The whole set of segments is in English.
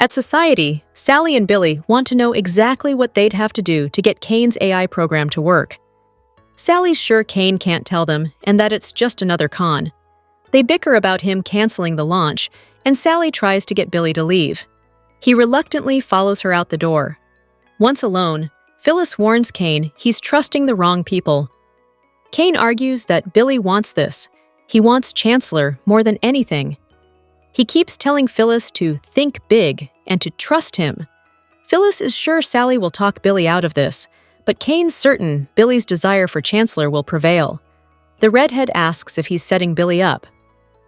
At Society, Sally and Billy want to know exactly what they'd have to do to get Kane's AI program to work. Sally's sure Kane can't tell them and that it's just another con. They bicker about him canceling the launch, and Sally tries to get Billy to leave. He reluctantly follows her out the door. Once alone, Phyllis warns Kane he's trusting the wrong people. Kane argues that Billy wants this. He wants Chancellor more than anything. He keeps telling Phyllis to think big and to trust him. Phyllis is sure Sally will talk Billy out of this, but Kane's certain Billy's desire for Chancellor will prevail. The redhead asks if he's setting Billy up.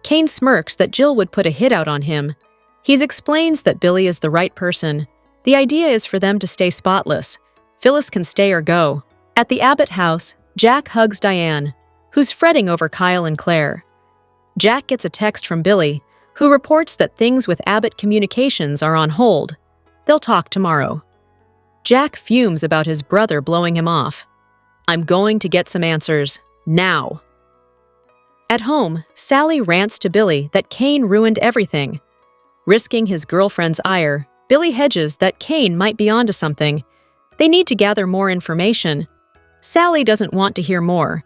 Kane smirks that Jill would put a hit out on him. He explains that Billy is the right person. The idea is for them to stay spotless. Phyllis can stay or go. At the Abbott house, Jack hugs Diane, who's fretting over Kyle and Claire. Jack gets a text from Billy, who reports that things with Abbott Communications are on hold. They'll talk tomorrow. Jack fumes about his brother blowing him off. "I'm going to get some answers, now." At home, Sally rants to Billy that Kane ruined everything. Risking his girlfriend's ire, Billy hedges that Kane might be onto something. They need to gather more information. Sally doesn't want to hear more.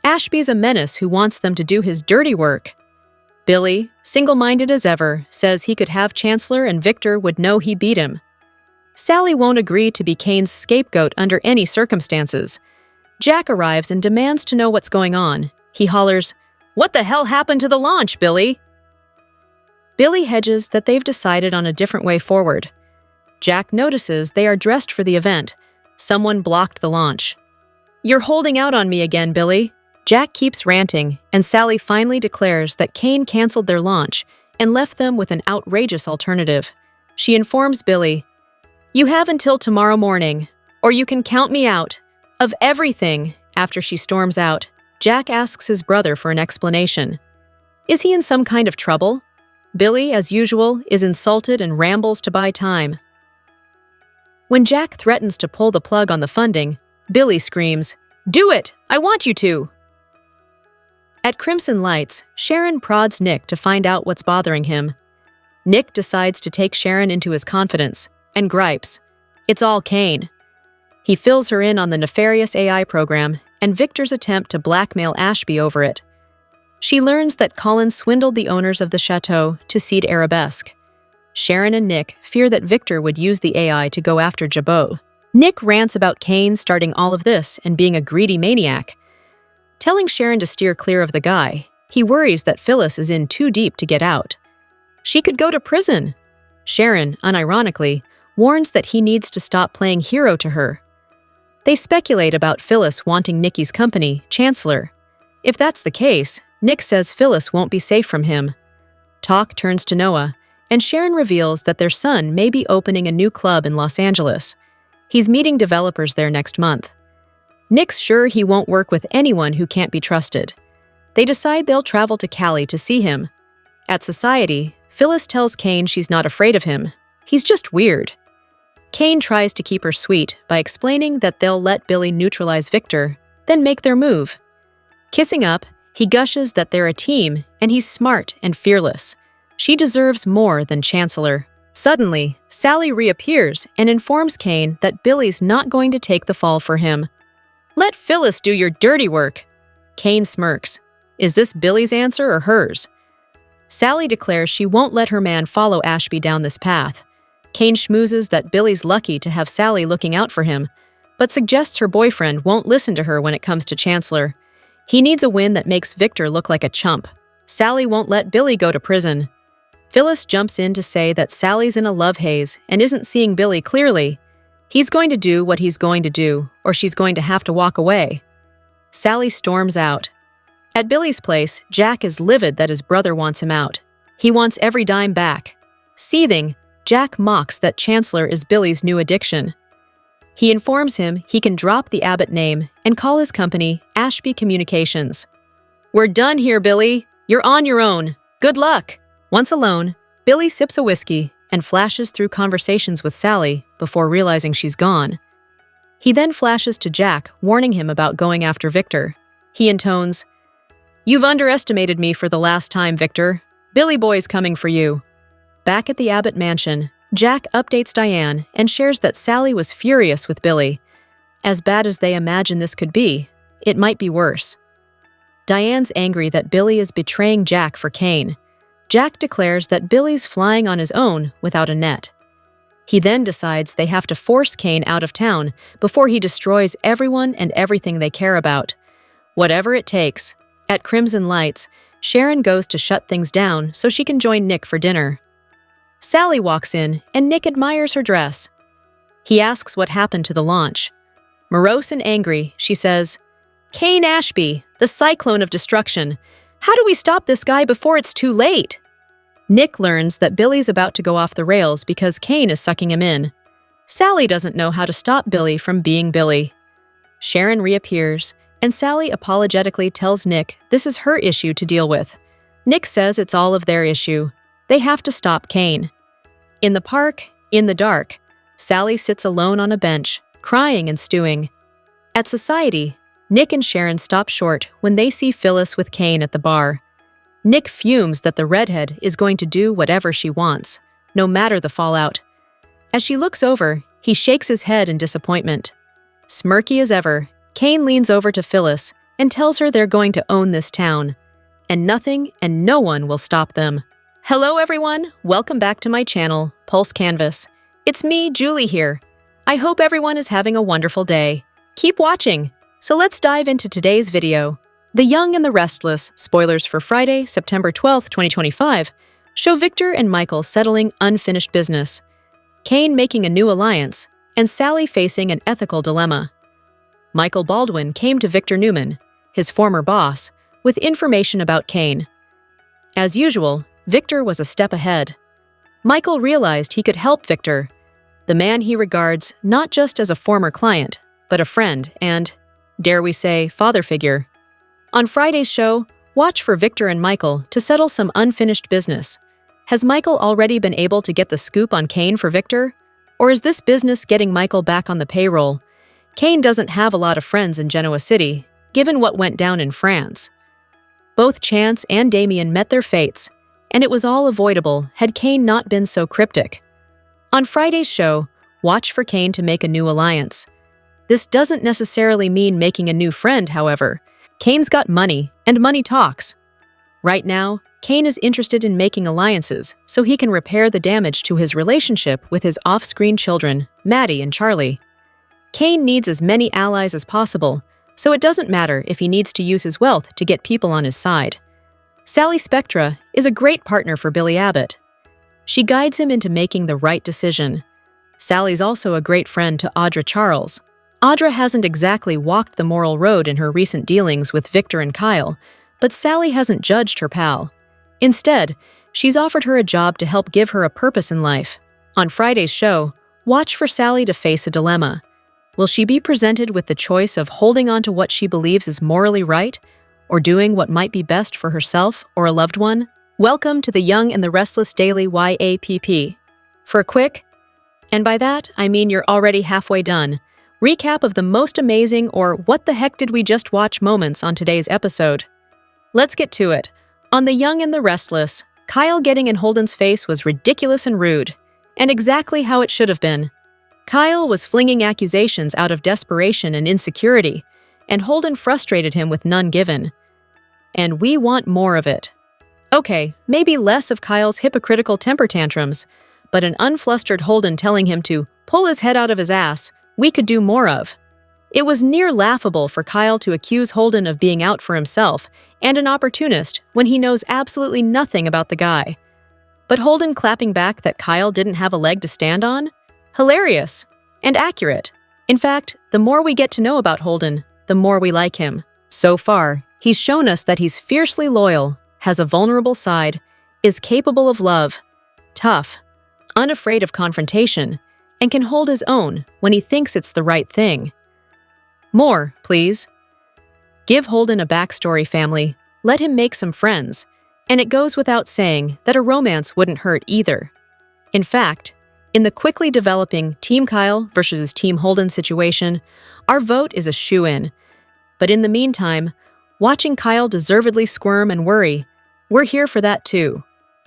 Ashby's a menace who wants them to do his dirty work. Billy, single-minded as ever, says he could have Chancellor and Victor would know he beat him. Sally won't agree to be Kane's scapegoat under any circumstances. Jack arrives and demands to know what's going on. He hollers, "What the hell happened to the launch, Billy?" Billy hedges that they've decided on a different way forward. Jack notices they are dressed for the event. Someone blocked the launch. "You're holding out on me again, Billy." Jack keeps ranting, and Sally finally declares that Kane canceled their launch and left them with an outrageous alternative. She informs Billy, "You have until tomorrow morning, or you can count me out of everything." After she storms out, Jack asks his brother for an explanation. Is he in some kind of trouble? Billy, as usual, is insulted and rambles to buy time. When Jack threatens to pull the plug on the funding, Billy screams, "Do it! I want you to!" At Crimson Lights, Sharon prods Nick to find out what's bothering him. Nick decides to take Sharon into his confidence and gripes, "It's all Kane." He fills her in on the nefarious AI program and Victor's attempt to blackmail Ashby over it. She learns that Colin swindled the owners of the chateau to seed Arabesque. Sharon and Nick fear that Victor would use the AI to go after Jabot. Nick rants about Kane starting all of this and being a greedy maniac. Telling Sharon to steer clear of the guy, he worries that Phyllis is in too deep to get out. She could go to prison. Sharon, unironically, warns that he needs to stop playing hero to her. They speculate about Phyllis wanting Nikki's company, Chancellor. If that's the case, Nick says Phyllis won't be safe from him. Talk turns to Noah, and Sharon reveals that their son may be opening a new club in Los Angeles. He's meeting developers there next month. Nick's sure he won't work with anyone who can't be trusted. They decide they'll travel to Cali to see him. At Society, Phyllis tells Kane she's not afraid of him. He's just weird. Kane tries to keep her sweet by explaining that they'll let Billy neutralize Victor, then make their move. Kissing up, he gushes that they're a team and he's smart and fearless. She deserves more than Chancellor. Suddenly, Sally reappears and informs Kane that Billy's not going to take the fall for him. "Let Phyllis do your dirty work." Kane smirks. Is this Billy's answer or hers? Sally declares she won't let her man follow Ashby down this path. Kane schmoozes that Billy's lucky to have Sally looking out for him, but suggests her boyfriend won't listen to her when it comes to Chancellor. He needs a win that makes Victor look like a chump. Sally won't let Billy go to prison. Phyllis jumps in to say that Sally's in a love haze and isn't seeing Billy clearly. He's going to do what he's going to do, or she's going to have to walk away. Sally storms out. At Billy's place, Jack is livid that his brother wants him out. He wants every dime back. Seething, Jack mocks that Chancellor is Billy's new addiction. He informs him he can drop the Abbott name and call his company Ashby Communications. "We're done here, Billy. You're on your own. Good luck." Once alone, Billy sips a whiskey and flashes through conversations with Sally before realizing she's gone. He then flashes to Jack, warning him about going after Victor. He intones, "You've underestimated me for the last time, Victor. Billy Boy's coming for you." Back at the Abbott mansion, Jack updates Diane and shares that Sally was furious with Billy. As bad as they imagine this could be, it might be worse. Diane's angry that Billy is betraying Jack for Kane. Jack declares that Billy's flying on his own without a net. He then decides they have to force Kane out of town before he destroys everyone and everything they care about. Whatever it takes. At Crimson Lights, Sharon goes to shut things down so she can join Nick for dinner. Sally walks in, and Nick admires her dress. He asks what happened to the launch. Morose and angry, she says, "Kane Ashby, the cyclone of destruction. How do we stop this guy before it's too late?" Nick learns that Billy's about to go off the rails because Kane is sucking him in. Sally doesn't know how to stop Billy from being Billy. Sharon reappears, and Sally apologetically tells Nick this is her issue to deal with. Nick says it's all of their issue. They have to stop Kane. In the park, in the dark, Sally sits alone on a bench, crying and stewing. At Society, Nick and Sharon stop short when they see Phyllis with Kane at the bar. Nick fumes that the redhead is going to do whatever she wants, no matter the fallout. As she looks over, he shakes his head in disappointment. Smirky as ever, Kane leans over to Phyllis and tells her they're going to own this town, and nothing and no one will stop them. Hello everyone, welcome back to my channel, Pulse Canvas. It's me, Julie here. I hope everyone is having a wonderful day. Keep watching. So let's dive into today's video. The Young and the Restless, spoilers for Friday, September 12th, 2025, show Victor and Michael settling unfinished business, Kane making a new alliance, and Sally facing an ethical dilemma. Michael Baldwin came to Victor Newman, his former boss, with information about Kane. As usual, Victor was a step ahead. Michael realized he could help Victor, the man he regards not just as a former client, but a friend and, dare we say, father figure. On Friday's show, watch for Victor and Michael to settle some unfinished business. Has Michael already been able to get the scoop on Kane for Victor? Or is this business getting Michael back on the payroll? Kane doesn't have a lot of friends in Genoa City, given what went down in France. Both Chance and Damien met their fates, and it was all avoidable had Kane not been so cryptic. On Friday's show, watch for Kane to make a new alliance. This doesn't necessarily mean making a new friend, however. Kane's got money, and money talks. Right now, Kane is interested in making alliances so he can repair the damage to his relationship with his off-screen children, Maddie and Charlie. Kane needs as many allies as possible, so it doesn't matter if he needs to use his wealth to get people on his side. Sally Spectra is a great partner for Billy Abbott. She guides him into making the right decision. Sally's also a great friend to Audra Charles. Audra hasn't exactly walked the moral road in her recent dealings with Victor and Kyle, but Sally hasn't judged her pal. Instead, she's offered her a job to help give her a purpose in life. On Friday's show, watch for Sally to face a dilemma. Will she be presented with the choice of holding on to what she believes is morally right, or doing what might be best for herself or a loved one? Welcome to the Young and the Restless Daily YAPP. For a quick, and by that I mean you're already halfway done, recap of the most amazing or what the heck did we just watch moments on today's episode. Let's get to it. On The Young and the Restless, Kyle getting in Holden's face was ridiculous and rude, and exactly how it should have been. Kyle was flinging accusations out of desperation and insecurity, and Holden frustrated him with none given. And we want more of it. Okay, maybe less of Kyle's hypocritical temper tantrums, but an unflustered Holden telling him to pull his head out of his ass we could do more of. It was near laughable for Kyle to accuse Holden of being out for himself and an opportunist when he knows absolutely nothing about the guy. But Holden clapping back that Kyle didn't have a leg to stand on? Hilarious and accurate. In fact, the more we get to know about Holden, the more we like him. So far, he's shown us that he's fiercely loyal, has a vulnerable side, is capable of love, tough, unafraid of confrontation, and can hold his own when he thinks it's the right thing. More, please. Give Holden a backstory, family. Let him make some friends. And it goes without saying that a romance wouldn't hurt either. In fact, in the quickly developing Team Kyle versus Team Holden situation, our vote is a shoo-in. But in the meantime, watching Kyle deservedly squirm and worry, we're here for that too.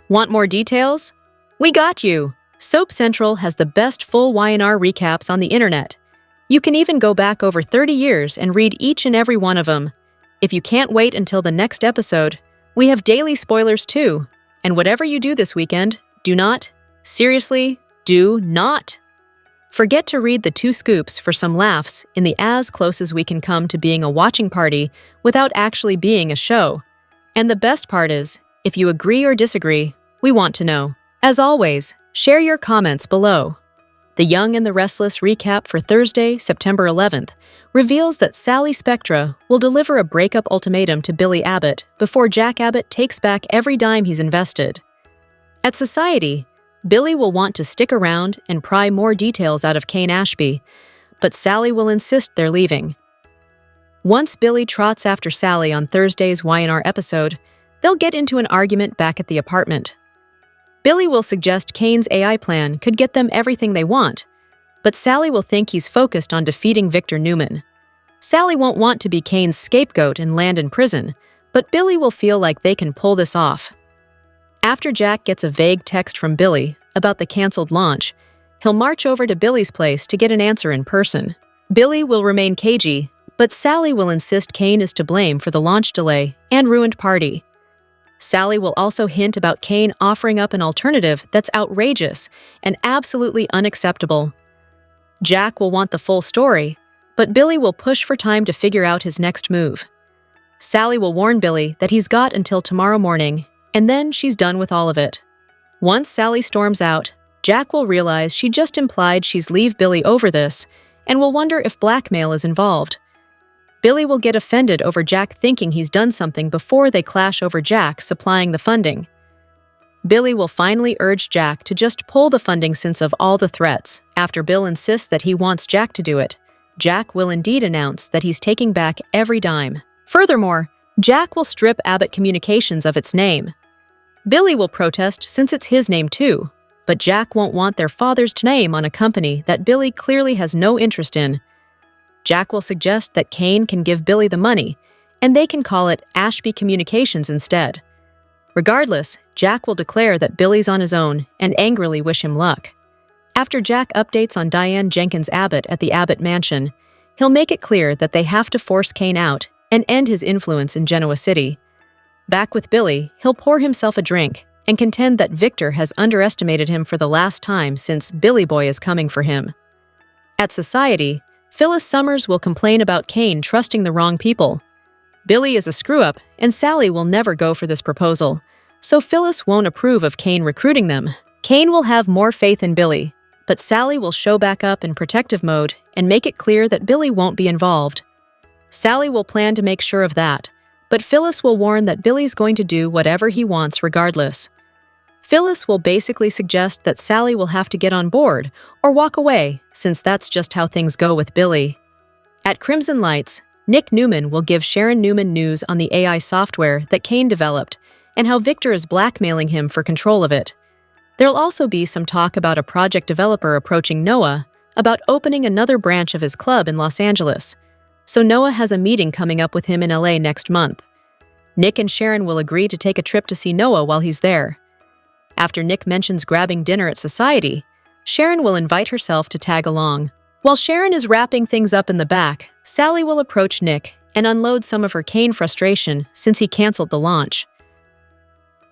Want more details? We got you! Soap Central has the best full Y&R recaps on the internet. You can even go back over 30 years and read each and every one of them. If you can't wait until the next episode, we have daily spoilers too. And whatever you do this weekend, do not, seriously, do not forget to read the 2 scoops for some laughs in the as close as we can come to being a watching party without actually being a show. And the best part is, if you agree or disagree, we want to know. As always, share your comments below. The Young and the Restless recap for Thursday, September 11th, reveals that Sally Spectra will deliver a breakup ultimatum to Billy Abbott before Jack Abbott takes back every dime he's invested. At Society, Billy will want to stick around and pry more details out of Kane Ashby, but Sally will insist they're leaving. Once Billy trots after Sally on Thursday's Y&R episode, they'll get into an argument back at the apartment. Billy will suggest Kane's AI plan could get them everything they want, but Sally will think he's focused on defeating Victor Newman. Sally won't want to be Kane's scapegoat and land in prison, but Billy will feel like they can pull this off. After Jack gets a vague text from Billy about the canceled launch, he'll march over to Billy's place to get an answer in person. Billy will remain cagey, but Sally will insist Kane is to blame for the launch delay and ruined party. Sally will also hint about Kane offering up an alternative that's outrageous and absolutely unacceptable. Jack will want the full story, but Billy will push for time to figure out his next move. Sally will warn Billy that he's got until tomorrow morning, and then she's done with all of it. Once Sally storms out, Jack will realize she just implied she's leave Billy over this and will wonder if blackmail is involved. Billy will get offended over Jack thinking he's done something before they clash over Jack supplying the funding. Billy will finally urge Jack to just pull the funding since of all the threats. After Bill insists that he wants Jack to do it, Jack will indeed announce that he's taking back every dime. Furthermore, Jack will strip Abbott Communications of its name. Billy will protest since it's his name too, but Jack won't want their father's name on a company that Billy clearly has no interest in. Jack will suggest that Kane can give Billy the money, and they can call it Ashby Communications instead. Regardless, Jack will declare that Billy's on his own and angrily wish him luck. After Jack updates on Diane Jenkins Abbott at the Abbott mansion, he'll make it clear that they have to force Kane out and end his influence in Genoa City. Back with Billy, he'll pour himself a drink and contend that Victor has underestimated him for the last time since Billy Boy is coming for him. At Society, Phyllis Summers will complain about Kane trusting the wrong people. Billy is a screw-up, and Sally will never go for this proposal, so Phyllis won't approve of Kane recruiting them. Kane will have more faith in Billy, but Sally will show back up in protective mode and make it clear that Billy won't be involved. Sally will plan to make sure of that, but Phyllis will warn that Billy's going to do whatever he wants regardless. Phyllis will basically suggest that Sally will have to get on board or walk away, since that's just how things go with Billy. At Crimson Lights, Nick Newman will give Sharon Newman news on the AI software that Kane developed and how Victor is blackmailing him for control of it. There'll also be some talk about a project developer approaching Noah about opening another branch of his club in Los Angeles, so Noah has a meeting coming up with him in LA next month. Nick and Sharon will agree to take a trip to see Noah while he's there. After Nick mentions grabbing dinner at Society, Sharon will invite herself to tag along. While Sharon is wrapping things up in the back, Sally will approach Nick and unload some of her Kane frustration since he canceled the launch.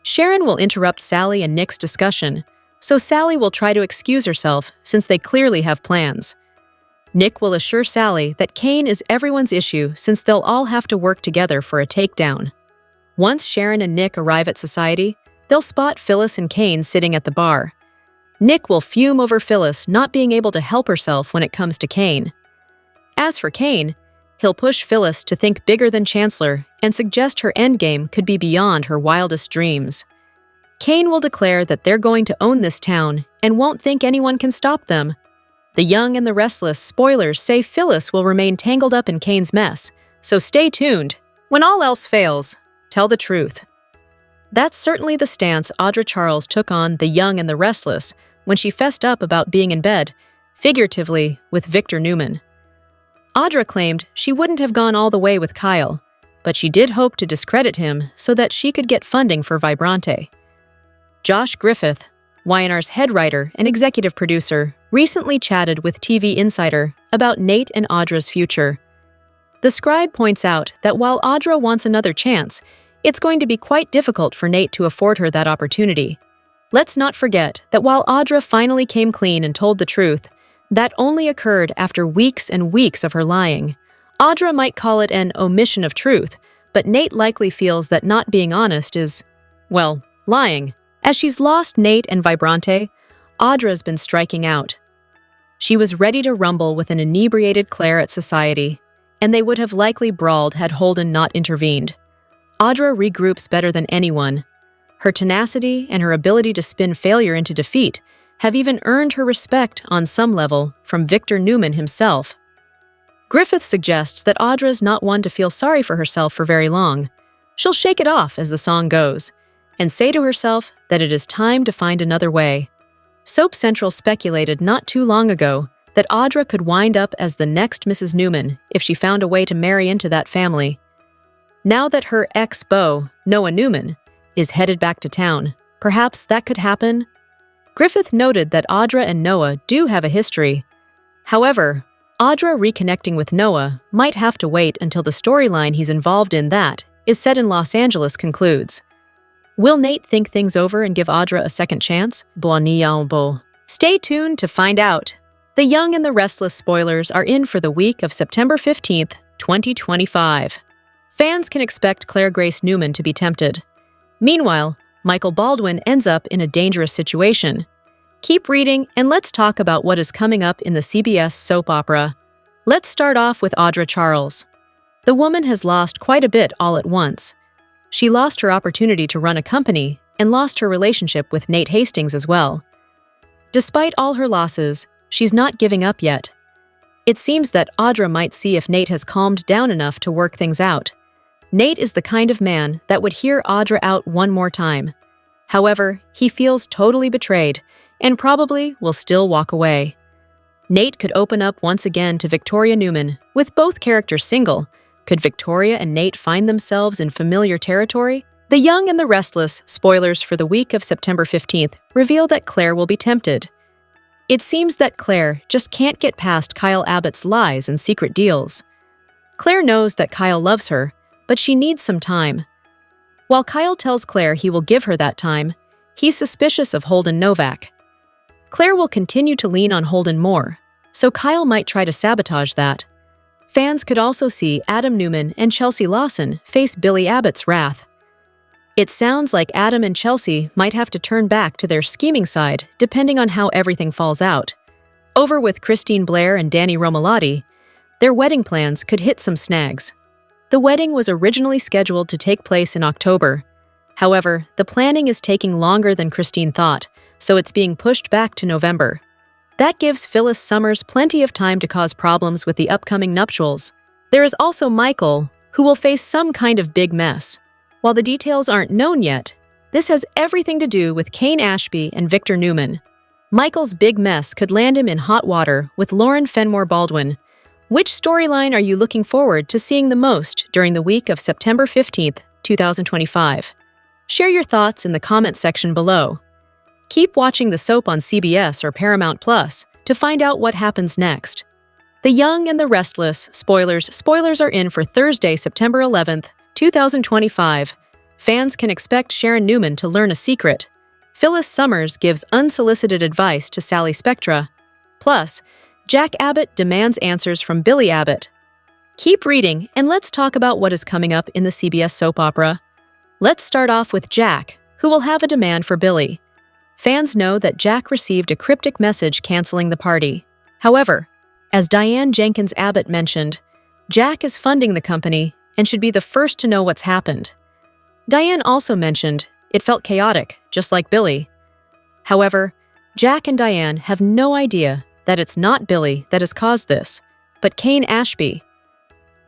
Sharon will interrupt Sally and Nick's discussion, so Sally will try to excuse herself since they clearly have plans. Nick will assure Sally that Kane is everyone's issue since they'll all have to work together for a takedown. Once Sharon and Nick arrive at Society, they'll spot Phyllis and Kane sitting at the bar. Nick will fume over Phyllis not being able to help herself when it comes to Kane. As for Kane, he'll push Phyllis to think bigger than Chancellor and suggest her endgame could be beyond her wildest dreams. Kane will declare that they're going to own this town and won't think anyone can stop them. The Young and the Restless spoilers say Phyllis will remain tangled up in Kane's mess, so stay tuned. When all else fails, tell the truth. That's certainly the stance Audra Charles took on The Young and the Restless when she fessed up about being in bed, figuratively, with Victor Newman. Audra claimed she wouldn't have gone all the way with Kyle, but she did hope to discredit him so that she could get funding for Vibrante. Josh Griffith, Y&R's head writer and executive producer, recently chatted with TV Insider about Nate and Audra's future. The scribe points out that while Audra wants another chance, it's going to be quite difficult for Nate to afford her that opportunity. Let's not forget that while Audra finally came clean and told the truth, that only occurred after weeks and weeks of her lying. Audra might call it an omission of truth, but Nate likely feels that not being honest is, well, lying. As she's lost Nate and Vibrante, Audra's been striking out. She was ready to rumble with an inebriated Claire at society, and they would have likely brawled had Holden not intervened. Audra regroups better than anyone. Her tenacity and her ability to spin failure into defeat have even earned her respect on some level from Victor Newman himself. Griffith suggests that Audra's not one to feel sorry for herself for very long. She'll shake it off as the song goes, and say to herself that it is time to find another way. Soap Central speculated not too long ago that Audra could wind up as the next Mrs. Newman if she found a way to marry into that family. Now that her ex-beau, Noah Newman, is headed back to town, perhaps that could happen? Griffith noted that Audra and Noah do have a history. However, Audra reconnecting with Noah might have to wait until the storyline he's involved in that is set in Los Angeles concludes. Will Nate think things over and give Audra a second chance? Stay tuned to find out. The Young and the Restless spoilers are in for the week of September 15th, 2025. Fans can expect Claire Grace Newman to be tempted. Meanwhile, Michael Baldwin ends up in a dangerous situation. Keep reading, and let's talk about what is coming up in the CBS soap opera. Let's start off with Audra Charles. The woman has lost quite a bit all at once. She lost her opportunity to run a company and lost her relationship with Nate Hastings as well. Despite all her losses, she's not giving up yet. It seems that Audra might see if Nate has calmed down enough to work things out. Nate is the kind of man that would hear Audra out one more time. However, he feels totally betrayed and probably will still walk away. Nate could open up once again to Victoria Newman, with both characters single. Could Victoria and Nate find themselves in familiar territory? The Young and the Restless spoilers for the week of September 15th reveal that Claire will be tempted. It seems that Claire just can't get past Kyle Abbott's lies and secret deals. Claire knows that Kyle loves her, but she needs some time. While Kyle tells Claire he will give her that time, he's suspicious of Holden Novak. Claire will continue to lean on Holden more, so Kyle might try to sabotage that. Fans could also see Adam Newman and Chelsea Lawson face Billy Abbott's wrath. It sounds like Adam and Chelsea might have to turn back to their scheming side depending on how everything falls out. Over with Christine Blair and Danny Romalotti, their wedding plans could hit some snags. The wedding was originally scheduled to take place in October. However, the planning is taking longer than Christine thought, so it's being pushed back to November. That gives Phyllis Summers plenty of time to cause problems with the upcoming nuptials. There is also Michael, who will face some kind of big mess. While the details aren't known yet, this has everything to do with Kane Ashby and Victor Newman. Michael's big mess could land him in hot water with Lauren Fenmore Baldwin. Which storyline are you looking forward to seeing the most during the week of September 15th, 2025? Share your thoughts in the comment section below. Keep watching the soap on CBS or Paramount Plus to find out what happens next. The Young and the Restless spoilers are in for Thursday, September 11th, 2025. Fans can expect Sharon Newman to learn a secret. Phyllis Summers gives unsolicited advice to Sally Spectra. Plus, Jack Abbott demands answers from Billy Abbott. Keep reading, and let's talk about what is coming up in the CBS soap opera. Let's start off with Jack, who will have a demand for Billy. Fans know that Jack received a cryptic message canceling the party. However, as Diane Jenkins Abbott mentioned, Jack is funding the company and should be the first to know what's happened. Diane also mentioned it felt chaotic, just like Billy. However, Jack and Diane have no idea that it's not Billy that has caused this, but Kane Ashby.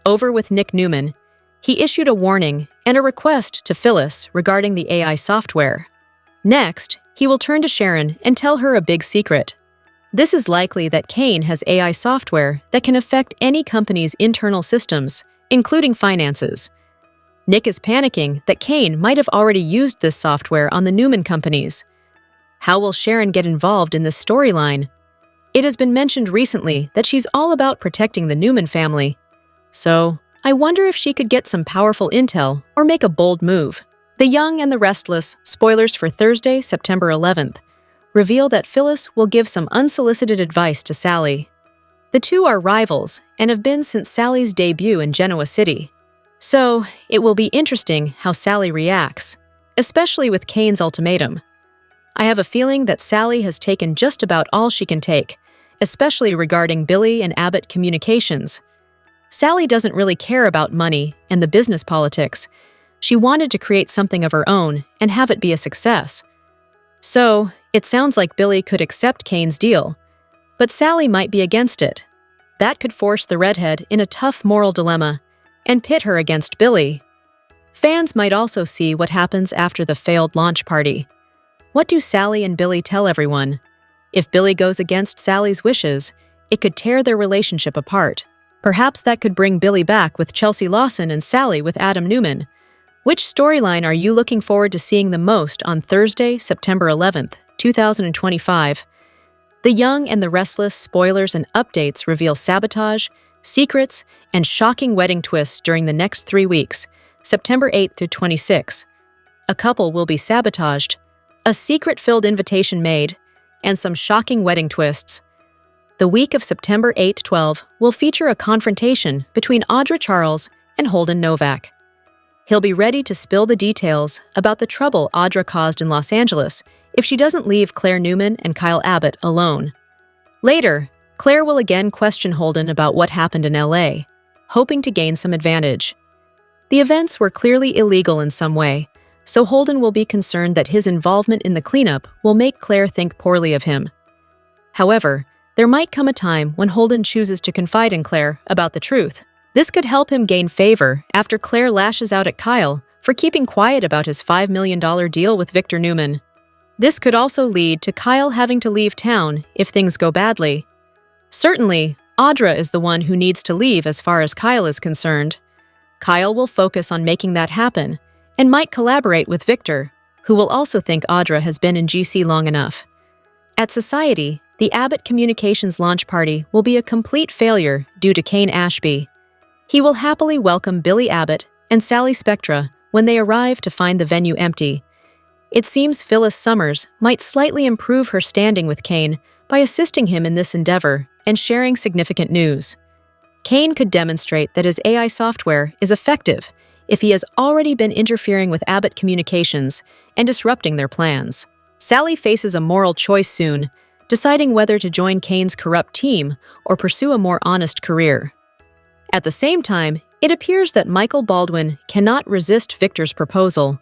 Over with Nick Newman, he issued a warning and a request to Phyllis regarding the AI software. Next, he will turn to Sharon and tell her a big secret. This is likely that Kane has AI software that can affect any company's internal systems, including finances. Nick is panicking that Kane might have already used this software on the Newman companies. How will Sharon get involved in this storyline? It has been mentioned recently that she's all about protecting the Newman family. So, I wonder if she could get some powerful intel or make a bold move. The Young and the Restless, spoilers for Thursday, September 11th, reveal that Phyllis will give some unsolicited advice to Sally. The two are rivals and have been since Sally's debut in Genoa City. So, it will be interesting how Sally reacts, especially with Kane's ultimatum. I have a feeling that Sally has taken just about all she can take, especially regarding Billy and Abbott communications. Sally doesn't really care about money and the business politics. She wanted to create something of her own and have it be a success. So, it sounds like Billy could accept Kane's deal, but Sally might be against it. That could force the redhead in a tough moral dilemma and pit her against Billy. Fans might also see what happens after the failed launch party. What do Sally and Billy tell everyone? If Billy goes against Sally's wishes, it could tear their relationship apart. Perhaps that could bring Billy back with Chelsea Lawson and Sally with Adam Newman. Which storyline are you looking forward to seeing the most on Thursday, September 11th, 2025? The Young and the Restless spoilers and updates reveal sabotage, secrets, and shocking wedding twists during the next 3 weeks, September 8th through 26th. A couple will be sabotaged, a secret-filled invitation made, and some shocking wedding twists. The week of September 8-12 will feature a confrontation between Audra Charles and Holden Novak. He'll be ready to spill the details about the trouble Audra caused in Los Angeles if she doesn't leave Claire Newman and Kyle Abbott alone. Later, Claire will again question Holden about what happened in LA, hoping to gain some advantage. The events were clearly illegal in some way, so Holden will be concerned that his involvement in the cleanup will make Claire think poorly of him. However, there might come a time when Holden chooses to confide in Claire about the truth. This could help him gain favor after Claire lashes out at Kyle for keeping quiet about his $5 million deal with Victor Newman. This could also lead to Kyle having to leave town if things go badly. Certainly, Audra is the one who needs to leave as far as Kyle is concerned. Kyle will focus on making that happen and might collaborate with Victor, who will also think Audra has been in GC long enough. At Society, the Abbott Communications launch party will be a complete failure due to Kane Ashby. He will happily welcome Billy Abbott and Sally Spectra when they arrive to find the venue empty. It seems Phyllis Summers might slightly improve her standing with Kane by assisting him in this endeavor and sharing significant news. Kane could demonstrate that his AI software is effective if he has already been interfering with Abbott Communications and disrupting their plans. Sally faces a moral choice soon, deciding whether to join Kane's corrupt team or pursue a more honest career. At the same time, it appears that Michael Baldwin cannot resist Victor's proposal.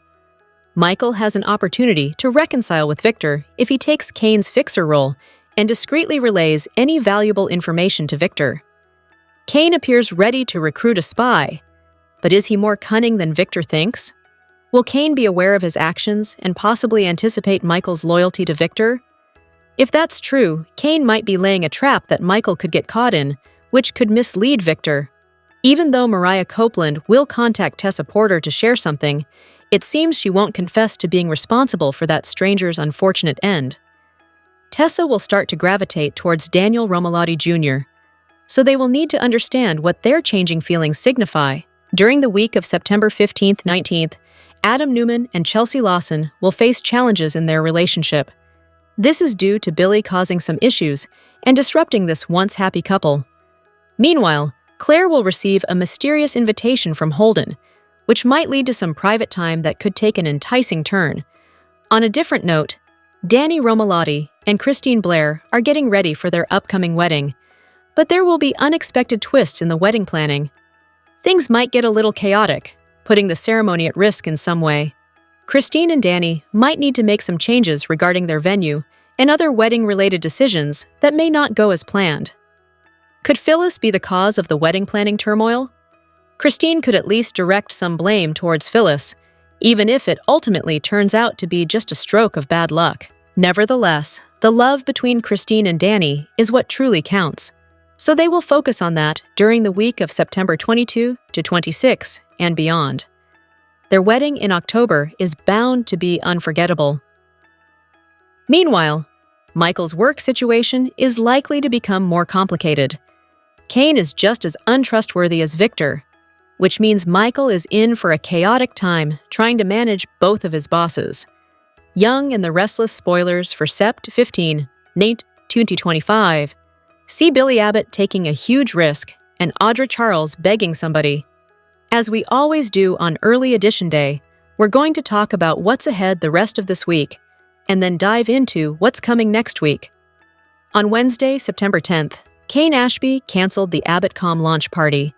Michael has an opportunity to reconcile with Victor if he takes Kane's fixer role and discreetly relays any valuable information to Victor. Kane appears ready to recruit a spy, but is he more cunning than Victor thinks? Will Kane be aware of his actions and possibly anticipate Michael's loyalty to Victor? If that's true, Kane might be laying a trap that Michael could get caught in, which could mislead Victor. Even though Mariah Copeland will contact Tessa Porter to share something, it seems she won't confess to being responsible for that stranger's unfortunate end. Tessa will start to gravitate towards Daniel Romalotti Jr., so they will need to understand what their changing feelings signify. During the week of September 15th-19th, Adam Newman and Chelsea Lawson will face challenges in their relationship. This is due to Billy causing some issues and disrupting this once happy couple. Meanwhile, Claire will receive a mysterious invitation from Holden, which might lead to some private time that could take an enticing turn. On a different note, Danny Romalotti and Christine Blair are getting ready for their upcoming wedding, but there will be unexpected twists in the wedding planning. Things might get a little chaotic, putting the ceremony at risk in some way. Christine and Danny might need to make some changes regarding their venue and other wedding-related decisions that may not go as planned. Could Phyllis be the cause of the wedding planning turmoil? Christine could at least direct some blame towards Phyllis, even if it ultimately turns out to be just a stroke of bad luck. Nevertheless, the love between Christine and Danny is what truly counts, so they will focus on that during the week of September 22 to 26 and beyond. Their wedding in October is bound to be unforgettable. Meanwhile, Michael's work situation is likely to become more complicated. Kane is just as untrustworthy as Victor, which means Michael is in for a chaotic time trying to manage both of his bosses. Young and the Restless spoilers for Sept 15, Nate 2025. See Billy Abbott taking a huge risk and Audra Charles begging somebody. As we always do on Early Edition Day, we're going to talk about what's ahead the rest of this week, and then dive into what's coming next week. On Wednesday, September 10th, Kane Ashby canceled the AbbottCom launch party.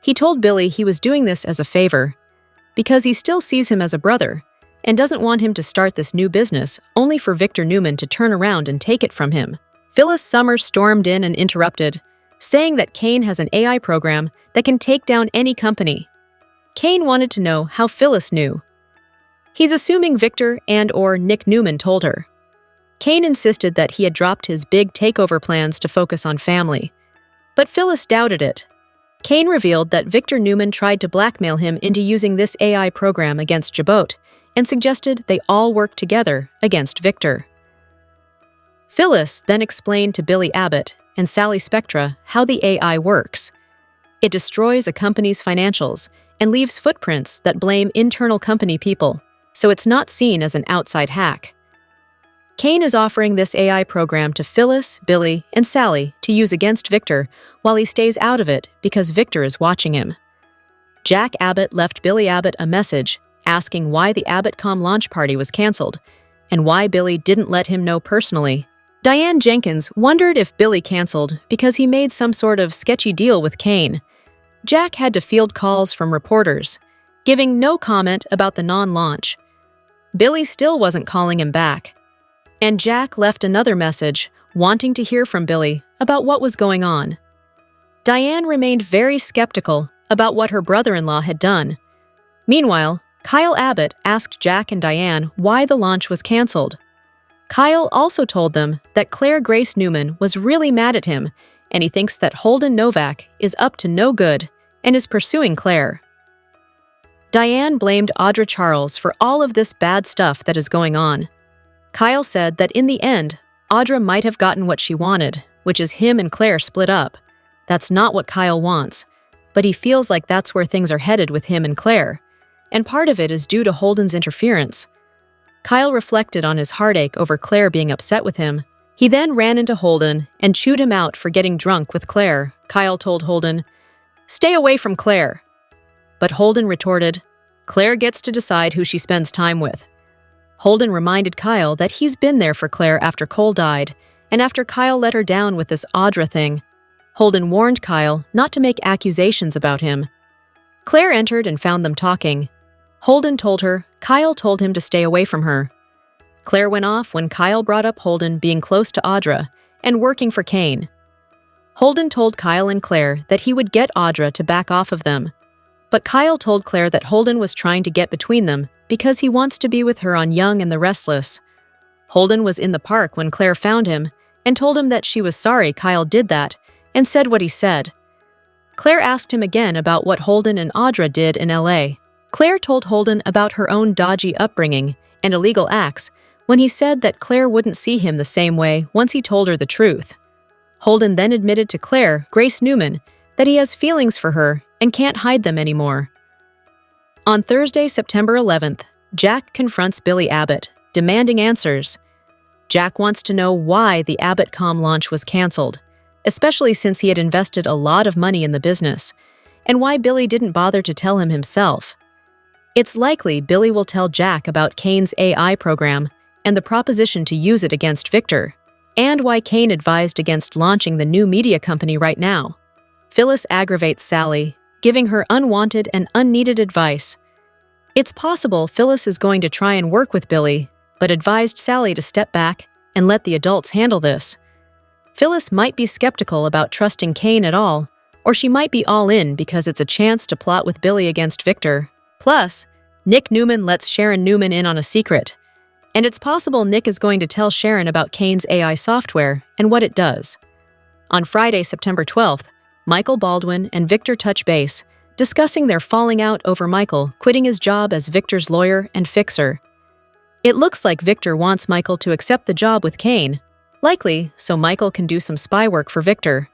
He told Billy he was doing this as a favor, because he still sees him as a brother, and doesn't want him to start this new business only for Victor Newman to turn around and take it from him. Phyllis Summers stormed in and interrupted, saying that Kane has an AI program that can take down any company. Kane wanted to know how Phyllis knew. He's assuming Victor and/or Nick Newman told her. Kane insisted that he had dropped his big takeover plans to focus on family, but Phyllis doubted it. Kane revealed that Victor Newman tried to blackmail him into using this AI program against Jabot and suggested they all work together against Victor. Phyllis then explained to Billy Abbott and Sally Spectra how the AI works. It destroys a company's financials and leaves footprints that blame internal company people, so it's not seen as an outside hack. Kane is offering this AI program to Phyllis, Billy, and Sally to use against Victor while he stays out of it because Victor is watching him. Jack Abbott left Billy Abbott a message asking why the AbbottCom launch party was canceled and why Billy didn't let him know personally. Diane Jenkins wondered if Billy canceled because he made some sort of sketchy deal with Kane. Jack had to field calls from reporters, giving no comment about the non-launch. Billy still wasn't calling him back. And Jack left another message, wanting to hear from Billy about what was going on. Diane remained very skeptical about what her brother-in-law had done. Meanwhile, Kyle Abbott asked Jack and Diane why the launch was canceled. Kyle also told them that Claire Grace Newman was really mad at him, and he thinks that Holden Novak is up to no good and is pursuing Claire. Diane blamed Audra Charles for all of this bad stuff that is going on. Kyle said that in the end, Audra might have gotten what she wanted, which is him and Claire split up. That's not what Kyle wants, but he feels like that's where things are headed with him and Claire, and part of it is due to Holden's interference. Kyle reflected on his heartache over Claire being upset with him. He then ran into Holden and chewed him out for getting drunk with Claire. Kyle told Holden, "Stay away from Claire." But Holden retorted, "Claire gets to decide who she spends time with." Holden reminded Kyle that he's been there for Claire after Cole died, and after Kyle let her down with this Audra thing. Holden warned Kyle not to make accusations about him. Claire entered and found them talking. Holden told her Kyle told him to stay away from her. Claire went off when Kyle brought up Holden being close to Audra and working for Kane. Holden told Kyle and Claire that he would get Audra to back off of them. But Kyle told Claire that Holden was trying to get between them because he wants to be with her on Young and the Restless. Holden was in the park when Claire found him and told him that she was sorry Kyle did that and said what he said. Claire asked him again about what Holden and Audra did in LA. Claire told Holden about her own dodgy upbringing and illegal acts when he said that Claire wouldn't see him the same way once he told her the truth. Holden then admitted to Claire, Grace Newman, that he has feelings for her and can't hide them anymore. On Thursday, September 11th, Jack confronts Billy Abbott, demanding answers. Jack wants to know why the AbbottCom launch was canceled, especially since he had invested a lot of money in the business, and why Billy didn't bother to tell him himself. It's likely Billy will tell Jack about Kane's AI program and the proposition to use it against Victor, and why Kane advised against launching the new media company right now. Phyllis aggravates Sally, giving her unwanted and unneeded advice. It's possible Phyllis is going to try and work with Billy, but advised Sally to step back and let the adults handle this. Phyllis might be skeptical about trusting Kane at all, or she might be all in because it's a chance to plot with Billy against Victor. Plus, Nick Newman lets Sharon Newman in on a secret, and it's possible Nick is going to tell Sharon about Kane's AI software and what it does. On Friday, September 12th, Michael Baldwin and Victor touch base, discussing their falling out over Michael quitting his job as Victor's lawyer and fixer. It looks like Victor wants Michael to accept the job with Kane, likely so Michael can do some spy work for Victor.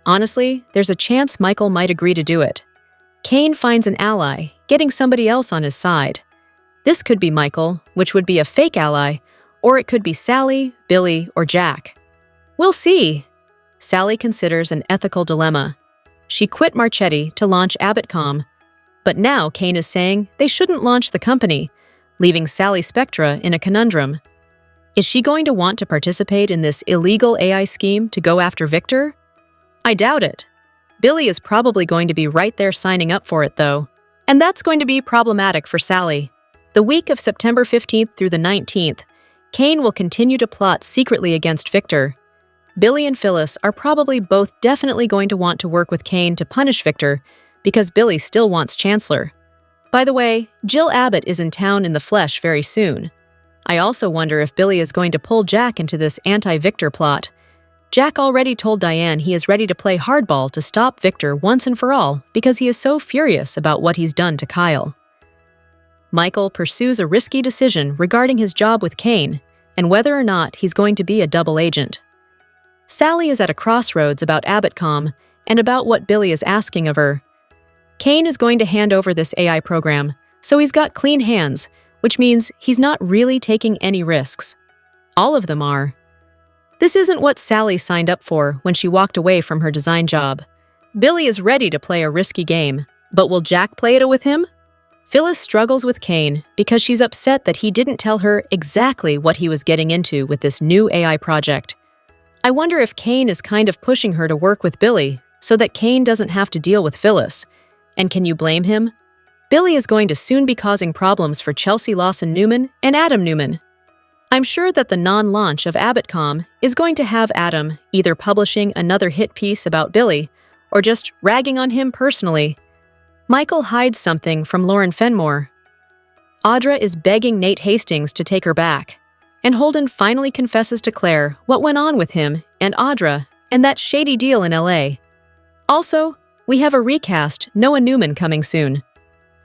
Honestly, there's a chance Michael might agree to do it. Kane finds an ally, getting somebody else on his side. This could be Michael, which would be a fake ally, or it could be Sally, Billy, or Jack. We'll see. Sally considers an ethical dilemma. She quit Marchetti to launch Abbott.com, but now Kane is saying they shouldn't launch the company, leaving Sally Spectra in a conundrum. Is she going to want to participate in this illegal AI scheme to go after Victor? I doubt it. Billy is probably going to be right there signing up for it, though. And that's going to be problematic for Sally. The week of September 15th through the 19th, Kane will continue to plot secretly against Victor. Billy and Phyllis are probably both definitely going to want to work with Kane to punish Victor because Billy still wants Chancellor. By the way, Jill Abbott is in town in the flesh very soon. I also wonder if Billy is going to pull Jack into this anti-Victor plot. Jack already told Diane he is ready to play hardball to stop Victor once and for all because he is so furious about what he's done to Kyle. Michael pursues a risky decision regarding his job with Kane and whether or not he's going to be a double agent. Sally is at a crossroads about Abbott.com and about what Billy is asking of her. Kane is going to hand over this AI program, so he's got clean hands, which means he's not really taking any risks. All of them are. This isn't what Sally signed up for when she walked away from her design job. Billy is ready to play a risky game, but will Jack play it with him? Phyllis struggles with Kane because she's upset that he didn't tell her exactly what he was getting into with this new AI project. I wonder if Kane is kind of pushing her to work with Billy so that Kane doesn't have to deal with Phyllis. And can you blame him? Billy is going to soon be causing problems for Chelsea Lawson Newman and Adam Newman. I'm sure that the non-launch of Abbott.com is going to have Adam either publishing another hit piece about Billy or just ragging on him personally. Michael hides something from Lauren Fenmore. Audra is begging Nate Hastings to take her back, and Holden finally confesses to Claire what went on with him and Audra and that shady deal in LA. Also, we have a recast Noah Newman coming soon.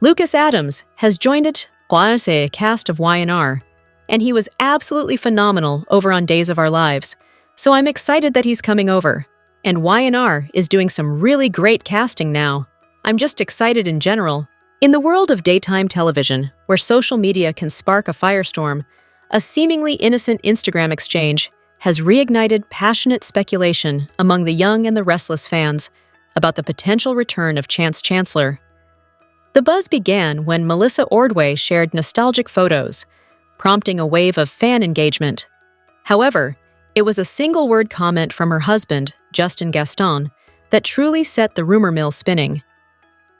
Lucas Adams has joined it a cast of Y&R, and he was absolutely phenomenal over on Days of Our Lives, so I'm excited that he's coming over. And Y&R is doing some really great casting now. I'm just excited in general. In the world of daytime television, where social media can spark a firestorm, a seemingly innocent Instagram exchange has reignited passionate speculation among the young and the restless fans about the potential return of Chance Chancellor. The buzz began when Melissa Ordway shared nostalgic photos, prompting a wave of fan engagement. However, it was a single-word comment from her husband, Justin Gaston, that truly set the rumor mill spinning.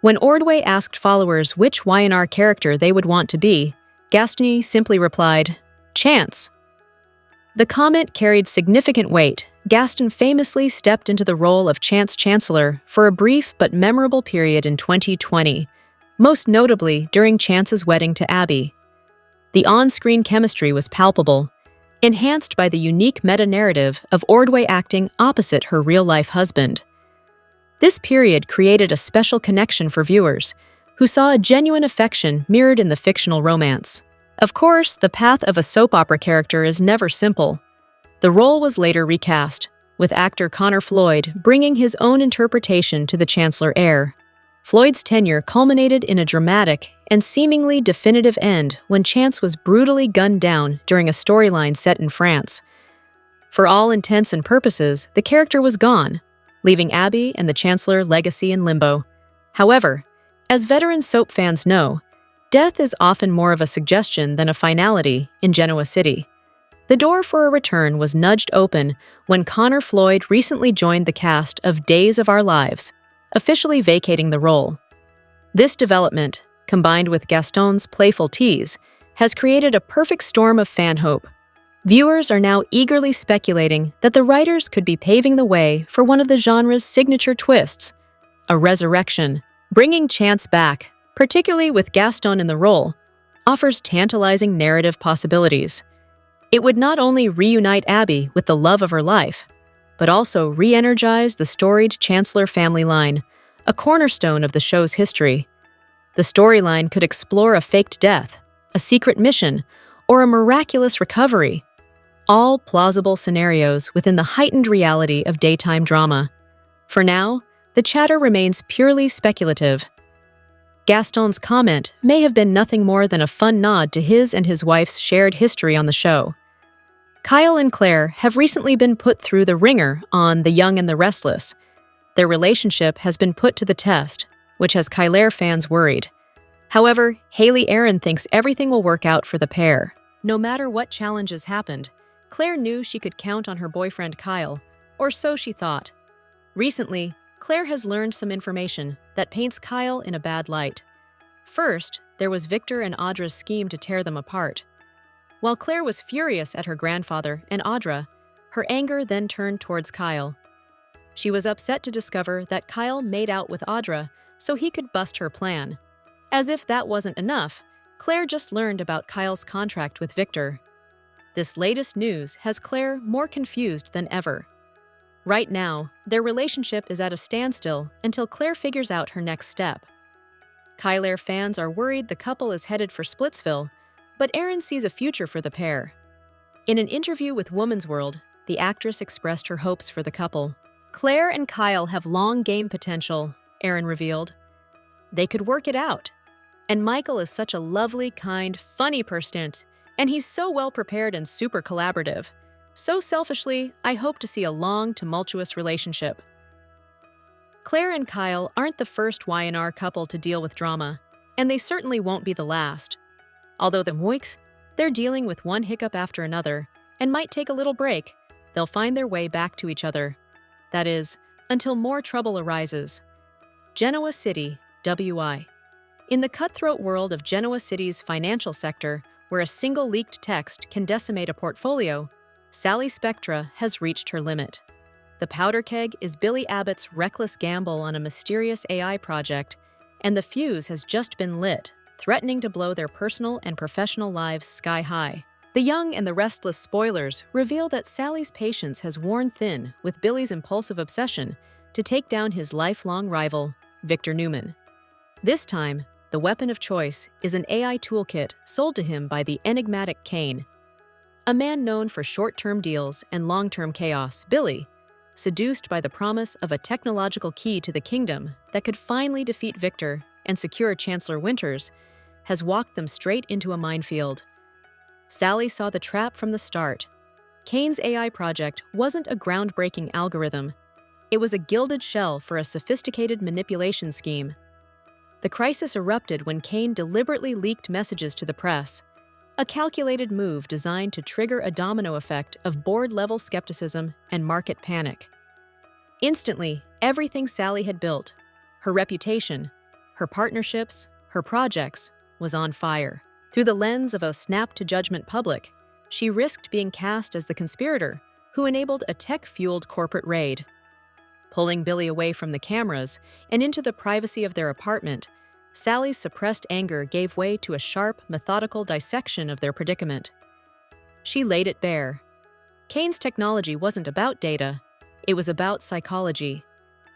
When Ordway asked followers which Y&R character they would want to be, Gaston simply replied, "Chance." The comment carried significant weight. Gaston famously stepped into the role of Chance Chancellor for a brief but memorable period in 2020, most notably during Chance's wedding to Abby. The on-screen chemistry was palpable, enhanced by the unique meta-narrative of Ordway acting opposite her real-life husband. This period created a special connection for viewers, who saw a genuine affection mirrored in the fictional romance. Of course, the path of a soap opera character is never simple. The role was later recast, with actor Connor Floyd bringing his own interpretation to the Chancellor heir. Floyd's tenure culminated in a dramatic and seemingly definitive end when Chance was brutally gunned down during a storyline set in France. For all intents and purposes, the character was gone, leaving Abby and the Chancellor legacy in limbo. However, as veteran soap fans know, death is often more of a suggestion than a finality in Genoa City. The door for a return was nudged open when Connor Floyd recently joined the cast of Days of Our Lives, officially vacating the role. This development, combined with Gaston's playful tease, has created a perfect storm of fan hope. Viewers are now eagerly speculating that the writers could be paving the way for one of the genre's signature twists, a resurrection. Bringing Chance back, particularly with Gaston in the role, offers tantalizing narrative possibilities. It would not only reunite Abby with the love of her life, but also re-energize the storied Chancellor family line, a cornerstone of the show's history. The storyline could explore a faked death, a secret mission, or a miraculous recovery. All plausible scenarios within the heightened reality of daytime drama. For now, the chatter remains purely speculative. Gaston's comment may have been nothing more than a fun nod to his and his wife's shared history on the show. Kyle and Claire have recently been put through the ringer on The Young and the Restless. Their relationship has been put to the test, which has Kyle fans worried. However, Haley Aaron thinks everything will work out for the pair. No matter what challenges happened, Claire knew she could count on her boyfriend Kyle, or so she thought. Recently, Claire has learned some information that paints Kyle in a bad light. First, there was Victor and Audra's scheme to tear them apart. While Claire was furious at her grandfather and Audra, her anger then turned towards Kyle. She was upset to discover that Kyle made out with Audra so he could bust her plan. As if that wasn't enough, Claire just learned about Kyle's contract with Victor. This latest news has Claire more confused than ever. Right now, their relationship is at a standstill until Claire figures out her next step. Kyle fans are worried the couple is headed for Splitsville, but Aaron sees a future for the pair. In an interview with Woman's World, the actress expressed her hopes for the couple. Claire and Kyle have long game potential, Aaron revealed. They could work it out. And Michael is such a lovely, kind, funny person, and he's so well prepared and super collaborative. So selfishly, I hope to see a long, tumultuous relationship. Claire and Kyle aren't the first Y&R couple to deal with drama, and they certainly won't be the last. Although they're dealing with one hiccup after another and might take a little break, they'll find their way back to each other. That is, until more trouble arises. Genoa City, WI. In the cutthroat world of Genoa City's financial sector, where a single leaked text can decimate a portfolio, Sally Spectra has reached her limit. The powder keg is Billy Abbott's reckless gamble on a mysterious AI project, and the fuse has just been lit, threatening to blow their personal and professional lives sky high. The Young and the Restless spoilers reveal that Sally's patience has worn thin with Billy's impulsive obsession to take down his lifelong rival, Victor Newman. This time, the weapon of choice is an AI toolkit sold to him by the enigmatic Kane. A man known for short-term deals and long-term chaos, Billy, seduced by the promise of a technological key to the kingdom that could finally defeat Victor and secure Chancellor Winters, has walked them straight into a minefield. Sally saw the trap from the start. Kane's AI project wasn't a groundbreaking algorithm. It was a gilded shell for a sophisticated manipulation scheme. The crisis erupted when Kane deliberately leaked messages to the press, a calculated move designed to trigger a domino effect of board-level skepticism and market panic. Instantly, everything Sally had built, her reputation, her partnerships, her projects, was on fire. Through the lens of a snap-to-judgment public, she risked being cast as the conspirator who enabled a tech-fueled corporate raid. Pulling Billy away from the cameras and into the privacy of their apartment, Sally's suppressed anger gave way to a sharp, methodical dissection of their predicament. She laid it bare. Kane's technology wasn't about data, it was about psychology.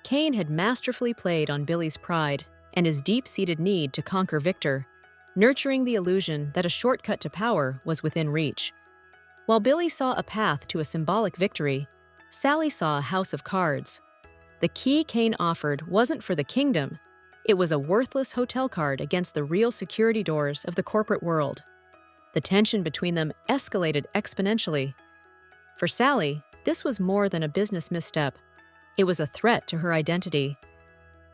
Kane had masterfully played on Billy's pride and his deep-seated need to conquer Victor, nurturing the illusion that a shortcut to power was within reach. While Billy saw a path to a symbolic victory, Sally saw a house of cards. The key Kane offered wasn't for the kingdom. It was a worthless hotel card against the real security doors of the corporate world. The tension between them escalated exponentially. For Sally, this was more than a business misstep. It was a threat to her identity.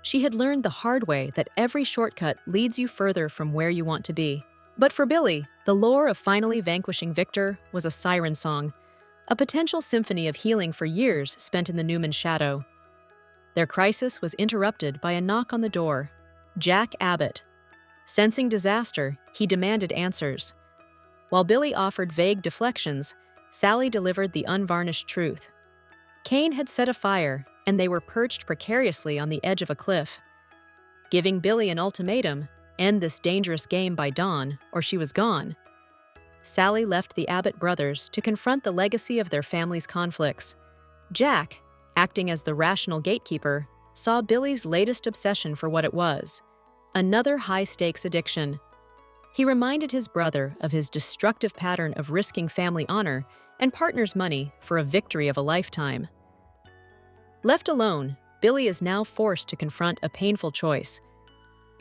She had learned the hard way that every shortcut leads you further from where you want to be. But for Billy, the lure of finally vanquishing Victor was a siren song, a potential symphony of healing for years spent in the Newman shadow. Their crisis was interrupted by a knock on the door. Jack Abbott. Sensing disaster, he demanded answers. While Billy offered vague deflections, Sally delivered the unvarnished truth. Kane had set a fire, and they were perched precariously on the edge of a cliff. Giving Billy an ultimatum, end this dangerous game by dawn, or she was gone, Sally left the Abbott brothers to confront the legacy of their family's conflicts. Jack, acting as the rational gatekeeper, saw Billy's latest obsession for what it was: another high-stakes addiction. He reminded his brother of his destructive pattern of risking family honor and partner's money for a victory of a lifetime. Left alone, Billy is now forced to confront a painful choice.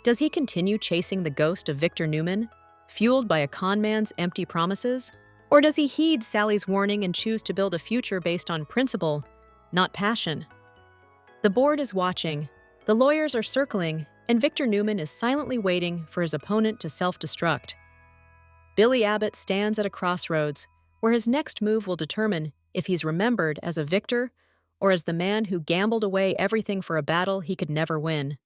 Does he continue chasing the ghost of Victor Newman, fueled by a con man's empty promises? Or does he heed Sally's warning and choose to build a future based on principle, not passion? The board is watching, the lawyers are circling, and Victor Newman is silently waiting for his opponent to self-destruct. Billy Abbott stands at a crossroads, where his next move will determine if he's remembered as a victor or as the man who gambled away everything for a battle he could never win.